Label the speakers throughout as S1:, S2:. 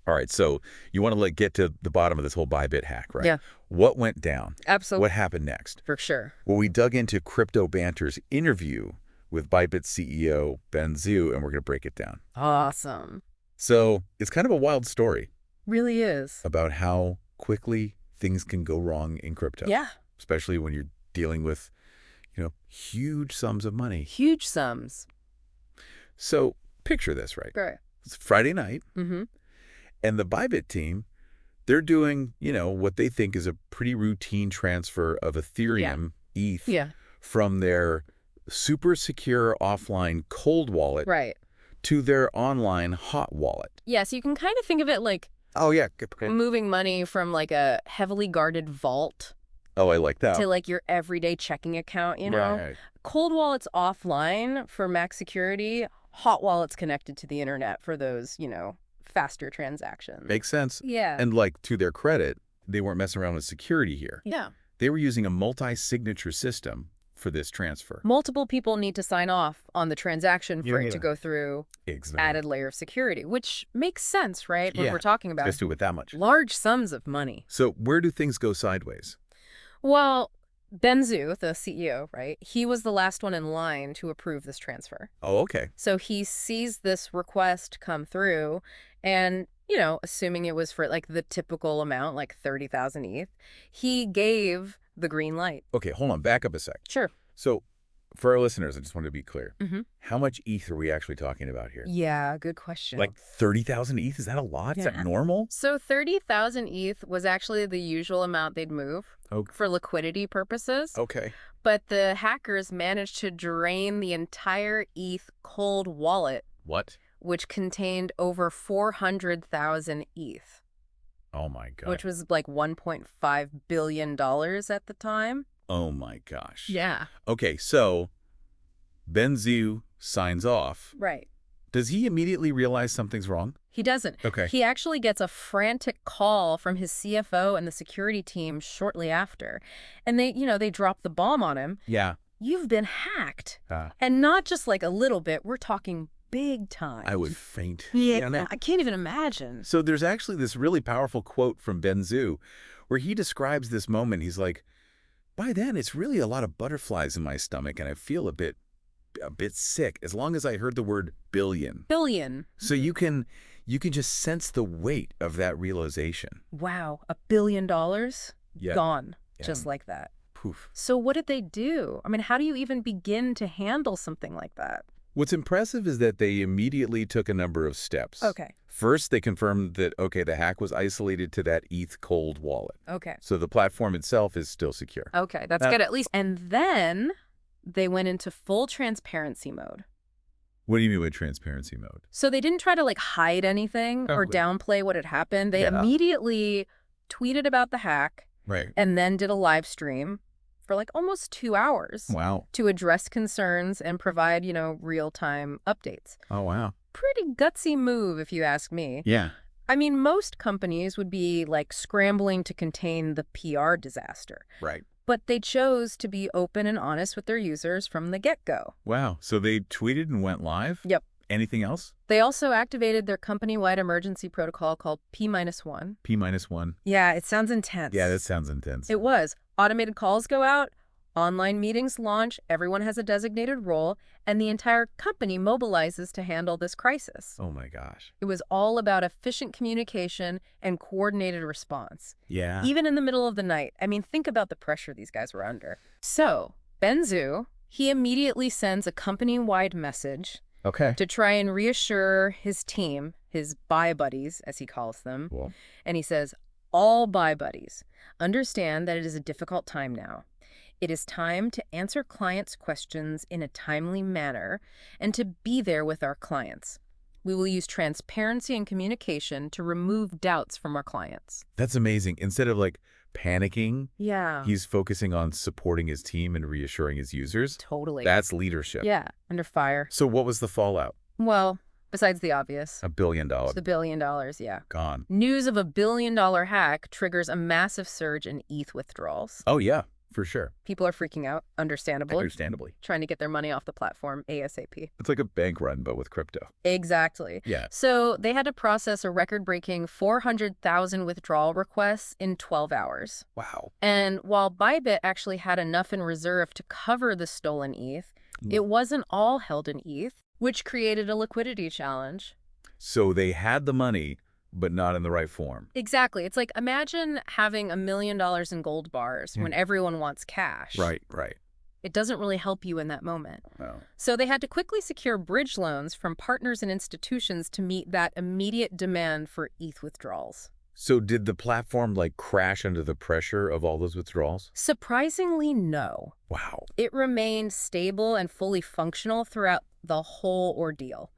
S1: All right, so you want to get to the bottom of this whole Bybit hack, right?
S2: Yeah.
S1: What went down?
S2: Absolutely.
S1: What happened next?
S2: For sure.
S1: Well, we dug into Crypto Banter's interview with Bybit CEO Ben Zhou, and we're going to break it down.
S2: Awesome.
S1: So it's kind of a wild story
S2: Really is.
S1: about how quickly things can go wrong in crypto.
S2: Yeah.
S1: Especially when you're dealing with, huge sums of money.
S2: Huge sums.
S1: So picture this, right?
S2: Great.
S1: It's Friday night,
S2: Mm-hmm.
S1: and the Bybit team, they're doing, what they think is a pretty routine transfer of Ethereum, ETH,
S2: Yeah.
S1: from their super secure offline cold wallet
S2: Right.
S1: to their online hot wallet.
S2: Yeah, so you can kind of think of it like
S1: Oh, yeah.
S2: moving money from like a heavily guarded vault
S1: Oh, I like that.
S2: to like your everyday checking account,
S1: Right.
S2: Cold wallets offline for max security, hot wallets connected to the internet for those, faster transactions.
S1: Makes sense.
S2: Yeah.
S1: And to their credit, they weren't messing around with security here.
S2: Yeah.
S1: They were using a multi-signature system for this transfer.
S2: Multiple people need to sign off on the transaction for it
S1: Yeah.
S2: to go through
S1: Exactly.
S2: added layer of security, which makes sense, right? When
S1: Yeah.
S2: we're talking about
S1: Let's do it with that much.
S2: large sums of money.
S1: So where do things go sideways?
S2: Well, Ben Zhou, the CEO, right? He was the last one in line to approve this transfer.
S1: Oh, okay.
S2: So he sees this request come through and, assuming it was for like the typical amount, like 30,000 ETH, he gave the green light.
S1: Okay, hold on. Back up a sec.
S2: Sure.
S1: So for our listeners, I just want to be clear.
S2: Mm-hmm.
S1: How much ETH are we actually talking about here?
S2: Yeah, good question.
S1: Like 30,000 ETH? Is that a lot? Is that
S2: Yeah.
S1: normal?
S2: So 30,000 ETH was actually the usual amount they'd move
S1: Okay.
S2: for liquidity purposes.
S1: Okay.
S2: But the hackers managed to drain the entire ETH cold wallet,
S1: What?
S2: which contained over 400,000 ETH,
S1: Oh, my God.
S2: which was like $1.5 billion at the time.
S1: Oh, my gosh.
S2: Yeah.
S1: Okay, so Ben Zhou signs off.
S2: Right.
S1: Does he immediately realize something's wrong?
S2: He doesn't.
S1: Okay.
S2: He actually gets a frantic call from his CFO and the security team shortly after. And they drop the bomb on him.
S1: Yeah.
S2: You've been hacked.
S1: Uh,
S2: And not just like a little bit. We're talking big time.
S1: I would faint.
S2: Yeah, I can't even imagine.
S1: So there's actually this really powerful quote from Ben Zhou where he describes this moment. He's like, by then, it's really a lot of butterflies in my stomach, and I feel a bit sick as long as I heard the word billion.
S2: Billion.
S1: So you can just sense the weight of that realization.
S2: Wow, $1 billion
S1: Yeah.
S2: gone
S1: Yeah.
S2: just like that.
S1: Poof.
S2: So what did they do? I mean, how do you even begin to handle something like that?
S1: What's impressive is that they immediately took a number of steps.
S2: Okay.
S1: First, they confirmed that, okay, the hack was isolated to that ETH cold wallet.
S2: Okay.
S1: So the platform itself is still secure.
S2: Okay, that's good at least. And then they went into full transparency mode.
S1: What do you mean by transparency mode?
S2: So they didn't try to like hide anything or
S1: Okay.
S2: downplay what had happened. They
S1: Yeah.
S2: immediately tweeted about the hack
S1: Right.
S2: and then did a live stream for like almost 2 hours
S1: Wow.
S2: to address concerns and provide, real-time updates.
S1: Oh, wow.
S2: Pretty gutsy move, if you ask me.
S1: Yeah.
S2: I mean, most companies would be like scrambling to contain the PR disaster,
S1: Right.
S2: but they chose to be open and honest with their users from the get-go.
S1: Wow. So they tweeted and went live?
S2: Yep.
S1: Anything else?
S2: They also activated their company-wide emergency protocol called P-1.
S1: P-1.
S2: Yeah, it sounds intense.
S1: Yeah, that sounds intense.
S2: It was. Automated calls go out, online meetings launch, everyone has a designated role, and the entire company mobilizes to handle this crisis.
S1: Oh, my gosh.
S2: It was all about efficient communication and coordinated response.
S1: Yeah.
S2: Even in the middle of the night. I mean, think about the pressure these guys were under. So, Ben Zhou, he immediately sends a company-wide message
S1: Okay.
S2: to try and reassure his team, his buy buddies, as he calls them.
S1: Well,
S2: And he says, all buy buddies, understand that it is a difficult time now. It is time to answer clients' questions in a timely manner and to be there with our clients. We will use transparency and communication to remove doubts from our clients.
S1: that's amazing. Instead of panicking,
S2: Yeah.
S1: he's focusing on supporting his team and reassuring his users.
S2: Totally.
S1: That's leadership.
S2: Yeah, under fire.
S1: So what was the fallout?
S2: Well, besides the obvious.
S1: $1 billion.
S2: It's the $1 billion, yeah.
S1: Gone.
S2: News of a $1 billion hack triggers a massive surge in ETH withdrawals.
S1: Oh, yeah. For sure.
S2: People are freaking out, understandably,
S1: Understandably.
S2: trying to get their money off the platform ASAP.
S1: It's like a bank run, but with crypto.
S2: Exactly.
S1: Yeah.
S2: So they had to process a record-breaking 400,000 withdrawal requests in 12 hours.
S1: Wow.
S2: And while Bybit actually had enough in reserve to cover the stolen ETH, it wasn't all held in ETH, which created a liquidity challenge.
S1: So they had the money, but not in the right form.
S2: Exactly. It's like, imagine having $1 million in gold bars when everyone wants cash.
S1: Right, right.
S2: It doesn't really help you in that moment.
S1: Oh.
S2: So they had to quickly secure bridge loans from partners and institutions to meet that immediate demand for ETH withdrawals.
S1: So did the platform like crash under the pressure of all those withdrawals?
S2: Surprisingly, no.
S1: Wow.
S2: It remained stable and fully functional throughout the whole ordeal,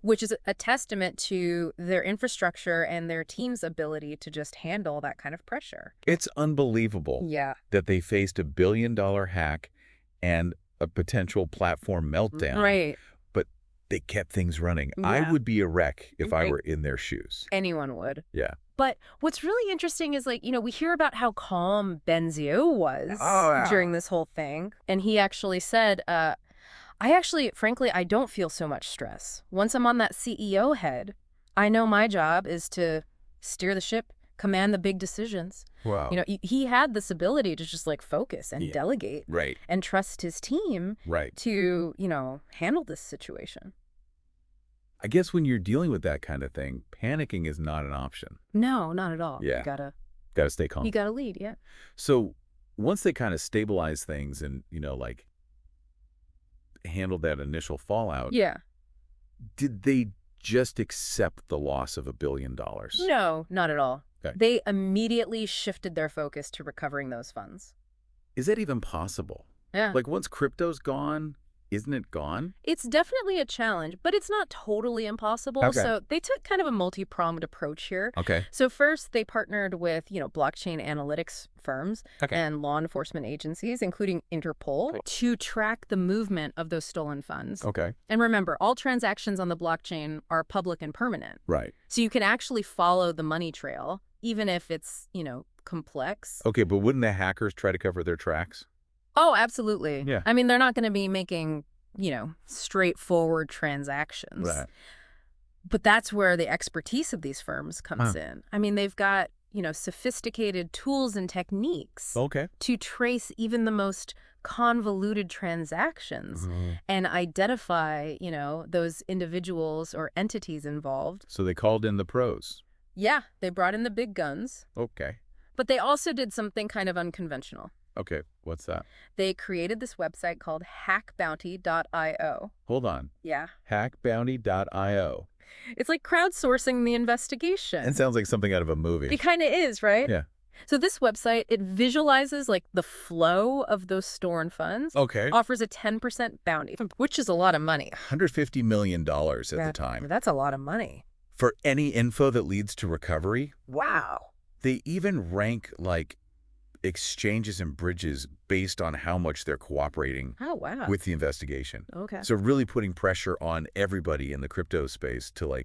S2: which is a testament to their infrastructure and their team's ability to just handle that kind of pressure.
S1: It's unbelievable
S2: Yeah.
S1: that they faced $1 billion hack and a potential platform meltdown.
S2: Right.
S1: But they kept things running.
S2: Yeah.
S1: I would be a wreck if I
S2: Right.
S1: were in their shoes.
S2: Anyone would.
S1: Yeah.
S2: But what's really interesting is, like, we hear about how calm Ben Zhou was
S1: Oh, yeah.
S2: during this whole thing. And he actually said, frankly, I don't feel so much stress. Once I'm on that CEO head, I know my job is to steer the ship, command the big decisions.
S1: Wow.
S2: He had this ability to just like focus and delegate
S1: Right.
S2: and trust his team
S1: Right.
S2: to, handle this situation.
S1: I guess when you're dealing with that kind of thing, panicking is not an option.
S2: No, not at all.
S1: Yeah.
S2: You gotta
S1: Stay calm.
S2: lead, yeah.
S1: So once they kind of stabilize things and, like handled that initial fallout,
S2: Yeah.
S1: did they just accept the loss of $1 billion?
S2: No, not at all.
S1: Okay.
S2: They immediately shifted their focus to recovering those funds.
S1: Is that even possible?
S2: Yeah.
S1: Like once crypto's gone, isn't it gone?
S2: It's definitely a challenge, but it's not totally impossible.
S1: Okay.
S2: So they took kind of a multi-pronged approach here.
S1: Okay.
S2: So first, they partnered with, blockchain analytics firms
S1: Okay.
S2: and law enforcement agencies, including Interpol, to track the movement of those stolen funds.
S1: Okay.
S2: And remember, all transactions on the blockchain are public and permanent.
S1: Right.
S2: So you can actually follow the money trail, even if it's, complex.
S1: Okay, but wouldn't the hackers try to cover their tracks?
S2: Oh, absolutely.
S1: Yeah.
S2: I mean, they're not going to be making, straightforward transactions.
S1: Right.
S2: But that's where the expertise of these firms comes in. I mean, they've got, sophisticated tools and techniques
S1: Okay.
S2: to trace even the most convoluted transactions and identify, those individuals or entities involved.
S1: So they called in the pros.
S2: Yeah, they brought in the big guns.
S1: Okay.
S2: But they also did something kind of unconventional.
S1: Okay, what's that?
S2: They created this website called hackbounty.io.
S1: Hold on.
S2: Yeah.
S1: Hackbounty.io.
S2: It's like crowdsourcing the investigation.
S1: It sounds like something out of a movie.
S2: It kind of is, right?
S1: Yeah.
S2: So this website, it visualizes like the flow of those stolen funds,
S1: Okay.
S2: offers a 10% bounty, which is a lot of money.
S1: $150 million at the time.
S2: That's a lot of money.
S1: For any info that leads to recovery,
S2: Wow.
S1: they even rank like exchanges and bridges based on how much they're cooperating
S2: Oh, wow.
S1: with the investigation.
S2: Okay.
S1: So really putting pressure on everybody in the crypto space to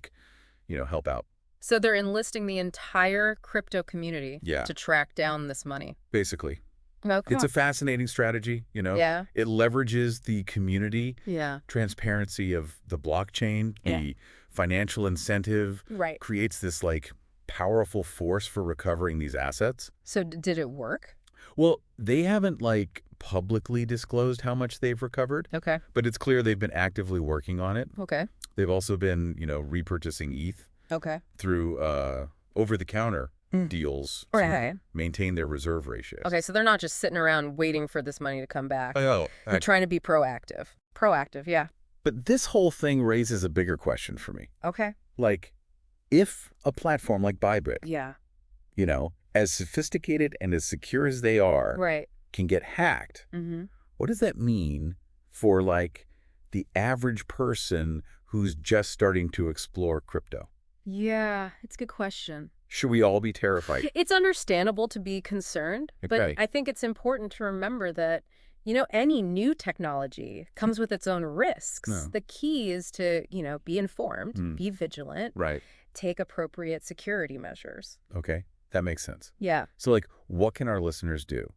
S1: help out.
S2: So they're enlisting the entire crypto community
S1: Yeah.
S2: to track down this money.
S1: Basically.
S2: Okay.
S1: It's a fascinating strategy,
S2: Yeah.
S1: It leverages the community
S2: Yeah.
S1: transparency of the blockchain,
S2: Yeah.
S1: the financial incentive,
S2: Right.
S1: creates this like powerful force for recovering these assets.
S2: So did it work?
S1: Well, they haven't like publicly disclosed how much they've recovered,
S2: Okay.
S1: but it's clear they've been actively working on it.
S2: Okay.
S1: They've also been, repurchasing ETH
S2: Okay.
S1: through over-the-counter deals
S2: Right.
S1: to maintain their reserve ratios.
S2: Okay, so they're not just sitting around waiting for this money to come back.
S1: Oh,
S2: They're trying to be proactive. Proactive, yeah.
S1: but this whole thing raises a bigger question for me.
S2: Okay.
S1: Like, if a platform like Bybit,
S2: Yeah.
S1: as sophisticated and as secure as they are,
S2: Right.
S1: can get hacked,
S2: Mm-hmm.
S1: what does that mean for, like, the average person who's just starting to explore crypto?
S2: Yeah, it's a good question.
S1: Should we all be terrified?
S2: It's understandable to be concerned, but
S1: Okay.
S2: I think it's important to remember that, any new technology comes with its own risks.
S1: No.
S2: The key is to, be informed, be vigilant,
S1: Right.
S2: take appropriate security measures.
S1: Okay. That makes sense.
S2: Yeah.
S1: So, like, what can our listeners do?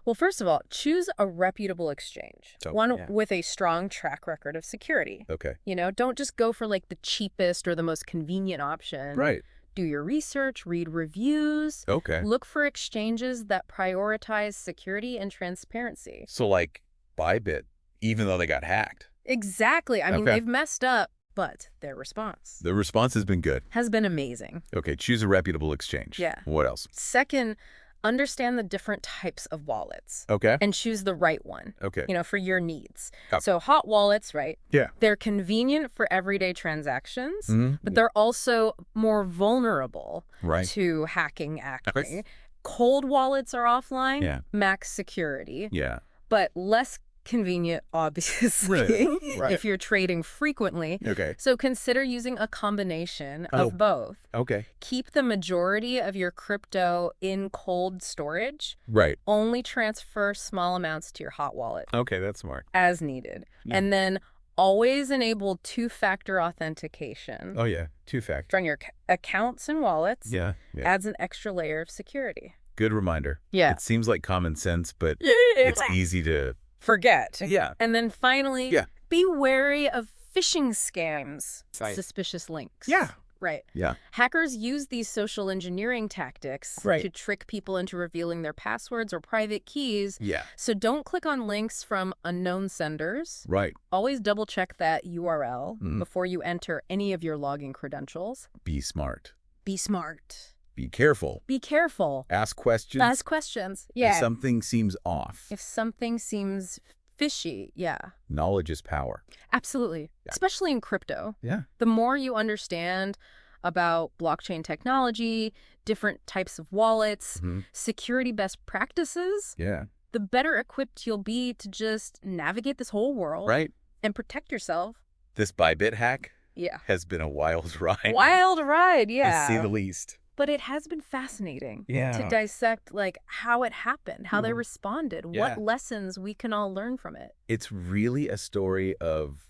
S2: Well, first of all, choose a reputable exchange,
S1: So,
S2: one
S1: yeah.
S2: with a strong track record of security.
S1: Okay.
S2: Don't just go for like the cheapest or the most convenient option.
S1: Right.
S2: Do your research, read reviews,
S1: Okay.
S2: look for exchanges that prioritize security and transparency.
S1: So like Bybit, even though they got hacked.
S2: Exactly. I mean,
S1: Okay.
S2: they've messed up, but their response
S1: The response has been good.
S2: has been amazing.
S1: Okay, choose a reputable exchange.
S2: Yeah.
S1: What else?
S2: Second, understand the different types of wallets
S1: Okay.
S2: and choose the right one,
S1: Okay.
S2: for your needs.
S1: Yep.
S2: So hot wallets, right?
S1: Yeah.
S2: They're convenient for everyday transactions,
S1: Mm-hmm.
S2: but they're also more vulnerable
S1: Right.
S2: to hacking acne.
S1: Okay.
S2: Cold wallets are offline,
S1: Yeah.
S2: max security,
S1: Yeah.
S2: but less convenient, obviously,
S1: Right.
S2: if you're trading frequently.
S1: Okay.
S2: So consider using a combination of both.
S1: Okay.
S2: Keep the majority of your crypto in cold storage.
S1: Right.
S2: Only transfer small amounts to your hot wallet
S1: Okay, that's smart.
S2: as needed.
S1: Yeah.
S2: And then always enable two-factor authentication
S1: Oh yeah, two-factor.
S2: from your accounts and wallets.
S1: Yeah. Yeah.
S2: Adds an extra layer of security.
S1: Good reminder.
S2: Yeah.
S1: It seems like common sense, but it's easy to.
S2: Forget.
S1: Yeah.
S2: And then finally,
S1: Yeah.
S2: be wary of phishing scams,
S1: Right.
S2: suspicious links.
S1: Yeah.
S2: Right.
S1: Yeah.
S2: Hackers use these social engineering tactics
S1: Right.
S2: to trick people into revealing their passwords or private keys.
S1: Yeah.
S2: So don't click on links from unknown senders.
S1: Right.
S2: Always double check that URL
S1: Mhm.
S2: before you enter any of your login credentials.
S1: Be smart.
S2: Be smart.
S1: Be careful.
S2: Be careful.
S1: Ask questions.
S2: Ask questions.
S1: If
S2: Yeah.
S1: something seems off.
S2: If something seems fishy, yeah.
S1: Knowledge is power.
S2: Absolutely.
S1: Yeah.
S2: Especially in crypto.
S1: Yeah.
S2: The more you understand about blockchain technology, different types of wallets,
S1: Mhm.
S2: security best practices,
S1: Yeah.
S2: the better equipped you'll be to just navigate this whole world
S1: Right.
S2: and protect yourself.
S1: This Bybit hack
S2: Yeah.
S1: has been a wild ride.
S2: Wild ride, yeah.
S1: To say the least.
S2: But it has been fascinating
S1: Yeah.
S2: to dissect how it happened, how they
S1: Mhm.
S2: responded,
S1: Yeah.
S2: what lessons we can all learn from it.
S1: It's really a story of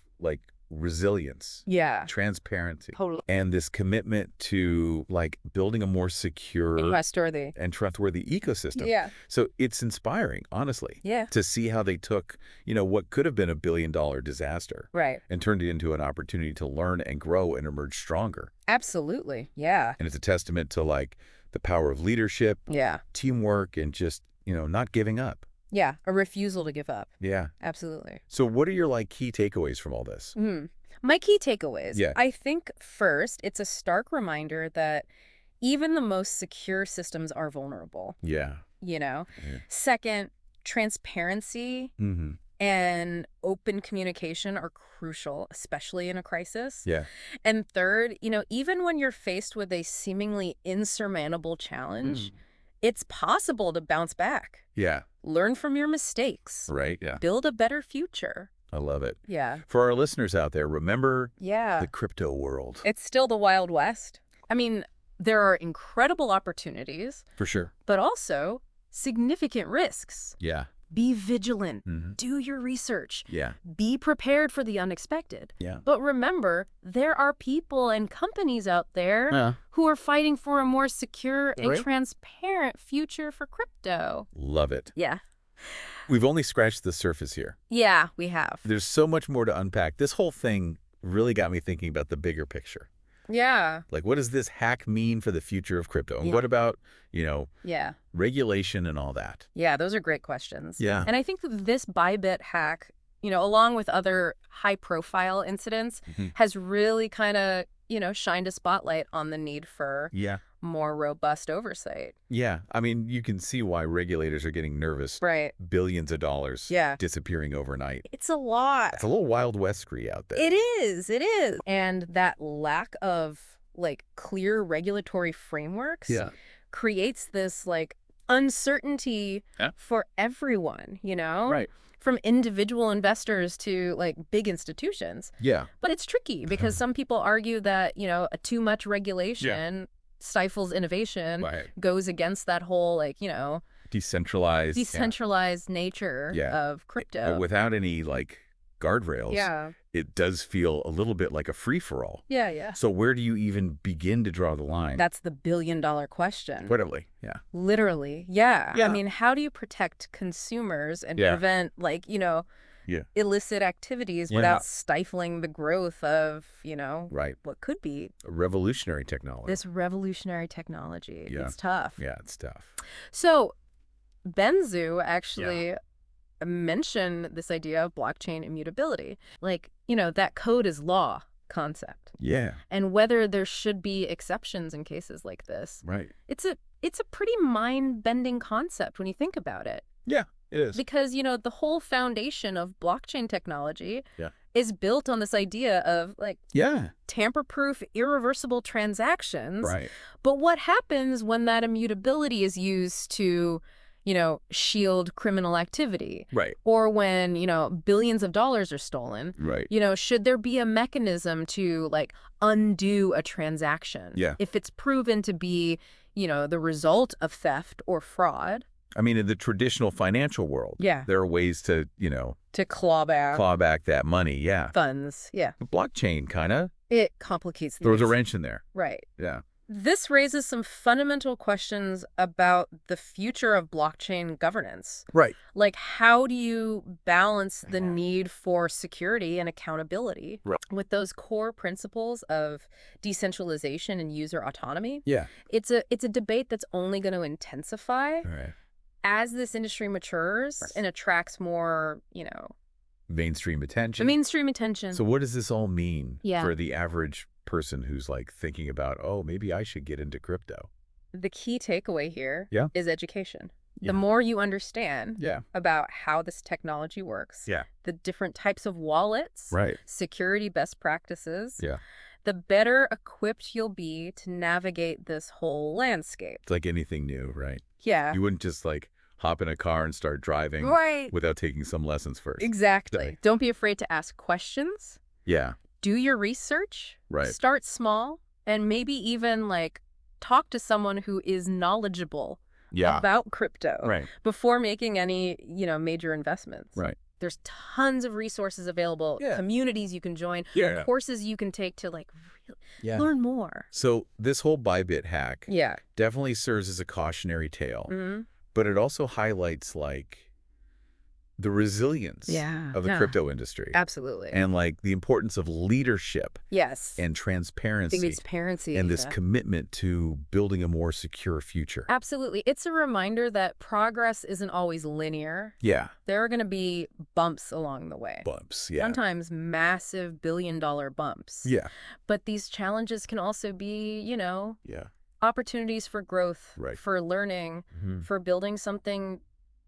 S1: resilience,
S2: Yeah.
S1: transparency,
S2: Totally.
S1: and this commitment to building a more secure
S2: Trustworthy.
S1: and trustworthy ecosystem.
S2: Yeah.
S1: So it's inspiring, honestly,
S2: Yeah.
S1: to see how they took, what could have been $1 billion disaster
S2: Right.
S1: and turned it into an opportunity to learn and grow and emerge stronger.
S2: Absolutely. Yeah.
S1: And it's a testament to the power of leadership,
S2: Yeah.
S1: teamwork, and just, not giving up.
S2: Yeah. A refusal to give up.
S1: Yeah.
S2: Absolutely.
S1: So what are your key takeaways from all this?
S2: My key takeaways.
S1: Yeah.
S2: I think first, it's a stark reminder that even the most secure systems are vulnerable.
S1: Yeah.
S2: Yeah. Second, transparency
S1: Mm-hmm.
S2: and open communication are crucial, especially in a crisis.
S1: Yeah.
S2: And third, even when you're faced with a seemingly insurmountable challenge, it's possible to bounce back.
S1: Yeah.
S2: Learn from your mistakes.
S1: Right. Yeah.
S2: Build a better future.
S1: I love it.
S2: Yeah.
S1: For our listeners out there, remember
S2: Yeah.
S1: the crypto world.
S2: It's still the Wild West. I mean, there are incredible opportunities,
S1: For sure.
S2: but also significant risks.
S1: Yeah.
S2: Be vigilant.
S1: Mm-hmm.
S2: Do your research.
S1: Yeah.
S2: Be prepared for the unexpected.
S1: Yeah.
S2: But remember, there are people and companies out there
S1: Yeah.
S2: who are fighting for a more secure and
S1: Right.
S2: transparent future for crypto.
S1: Love it.
S2: Yeah.
S1: We've only scratched the surface here.
S2: Yeah, we have.
S1: There's so much more to unpack. This whole thing really got me thinking about the bigger picture.
S2: Yeah.
S1: What does this hack mean for the future of crypto? And
S2: Yeah.
S1: what about,
S2: Yeah.
S1: regulation and all that?
S2: Yeah, those are great questions.
S1: Yeah.
S2: And I think that this Bybit hack, along with other high-profile incidents,
S1: Mhm.
S2: has really kind of, shined a spotlight on the need for
S1: Yeah.
S2: more robust oversight.
S1: Yeah. I mean, you can see why regulators are getting nervous.
S2: Right.
S1: Billions of dollars
S2: Yeah.
S1: disappearing overnight.
S2: It's a lot.
S1: It's a little Wild West-y out there.
S2: It is. It is. And that lack of clear regulatory frameworks
S1: Yeah.
S2: creates this uncertainty
S1: Yeah.
S2: for everyone,
S1: Right.
S2: From individual investors to big institutions.
S1: Yeah.
S2: But it's tricky because some people argue that, a too much regulation stifles innovation,
S1: Right.
S2: goes against that whole
S1: Decentralized.
S2: decentralized nature
S1: Yeah.
S2: of crypto.
S1: Without any guardrails,
S2: Yeah.
S1: it does feel a little bit like a free-for-all.
S2: Yeah.
S1: So where do you even begin to draw the line?
S2: That's the billion-dollar question.
S1: Literally, yeah.
S2: Literally, yeah. I
S1: Yeah.
S2: mean, how do you protect consumers and
S1: Yeah.
S2: prevent,
S1: Yeah.
S2: illicit activities
S1: Yeah.
S2: without stifling the growth of,
S1: Right.
S2: what could be
S1: A revolutionary technology.
S2: this revolutionary technology?
S1: Yeah.
S2: It's tough.
S1: Yeah, it's tough.
S2: So Ben Zhou actually mentioned this idea of blockchain immutability. That code is law concept.
S1: Yeah,
S2: And whether there should be exceptions in cases like this.
S1: right.
S2: It's a pretty mind-bending concept when you think about it.
S1: Yeah, it is.
S2: Because, the whole foundation of blockchain technology
S1: Yeah.
S2: is built on this idea of,
S1: Yeah,
S2: tamper-proof, irreversible transactions.
S1: right.
S2: But what happens when that immutability is used to, shield criminal activity?
S1: Right,
S2: Or when, billions of dollars are stolen?
S1: right.
S2: Should there be a mechanism to, undo a transaction?
S1: Yeah.
S2: If it's proven to be, the result of theft or fraud.
S1: I mean, in the traditional financial world,
S2: Yeah.
S1: there are ways to,
S2: To claw back
S1: that money. Yeah.
S2: funds. Yeah.
S1: The blockchain kind of
S2: It complicates things.
S1: throws a wrench in there.
S2: Right.
S1: Yeah.
S2: This raises some fundamental questions about the future of blockchain governance.
S1: Right.
S2: How do you balance the need for security and accountability with those core principles of decentralization and user autonomy?
S1: Yeah.
S2: It's a debate that's only going to intensify
S1: Right.
S2: as this industry matures and attracts more,
S1: Mainstream attention.
S2: mainstream attention.
S1: So what does this all mean
S2: Yeah.
S1: for the average person who's thinking about, oh, maybe I should get into crypto?
S2: The key takeaway here is education.
S1: Yeah.
S2: The more you understand
S1: Yeah.
S2: about how this technology works,
S1: Yeah.
S2: the different types of wallets,
S1: Right.
S2: security best practices,
S1: Yeah.
S2: the better equipped you'll be to navigate this whole landscape.
S1: It's like anything new, right?
S2: Yeah.
S1: You wouldn't just hop in a car and start driving
S2: Right.
S1: without taking some lessons first.
S2: Exactly.
S1: Right.
S2: Don't be afraid to ask questions.
S1: Yeah.
S2: Do your research.
S1: Right.
S2: Start small and maybe even talk to someone who is knowledgeable
S1: Yeah.
S2: about crypto
S1: Right.
S2: before making any, major investments.
S1: Right.
S2: There's tons of resources available,
S1: Yeah.
S2: communities you can join,
S1: Yeah.
S2: courses you can take to really
S1: Yeah.
S2: learn more.
S1: So this whole Bybit hack
S2: Yeah.
S1: definitely serves as a cautionary tale,
S2: Mm-hmm.
S1: but it also highlights the resilience
S2: Yeah.
S1: of the
S2: Yeah.
S1: crypto industry
S2: Absolutely.
S1: and the importance of leadership
S2: Yes.
S1: and transparency
S2: Transparency.
S1: and this
S2: yeah.
S1: commitment to building a more secure future.
S2: Absolutely. It's a reminder that progress isn't always linear.
S1: Yeah.
S2: There are going to be bumps along the way.
S1: Bumps. Yeah.
S2: Sometimes massive billion-dollar bumps.
S1: Yeah.
S2: But these challenges can also be,
S1: Yeah.
S2: opportunities for growth,
S1: Right.
S2: for learning,
S1: Mhm.
S2: for building something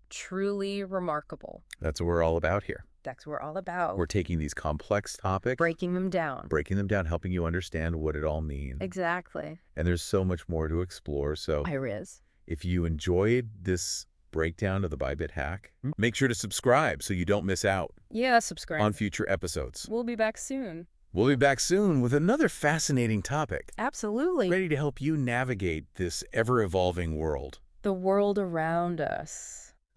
S2: truly remarkable.
S1: That's what we're all about here.
S2: That's what we're all about.
S1: We're taking these complex topics,
S2: breaking them down.
S1: breaking them down, helping you understand what it all means.
S2: Exactly.
S1: And there's so much more to explore. So
S2: Iris.
S1: if you enjoyed this breakdown of the Bybit hack, make sure to subscribe so you don't miss out
S2: Yeah, subscribe.
S1: on future episodes.
S2: We'll be back soon.
S1: We'll be back soon with another fascinating topic,
S2: Absolutely.
S1: ready to help you navigate this ever-evolving world.
S2: The world around us.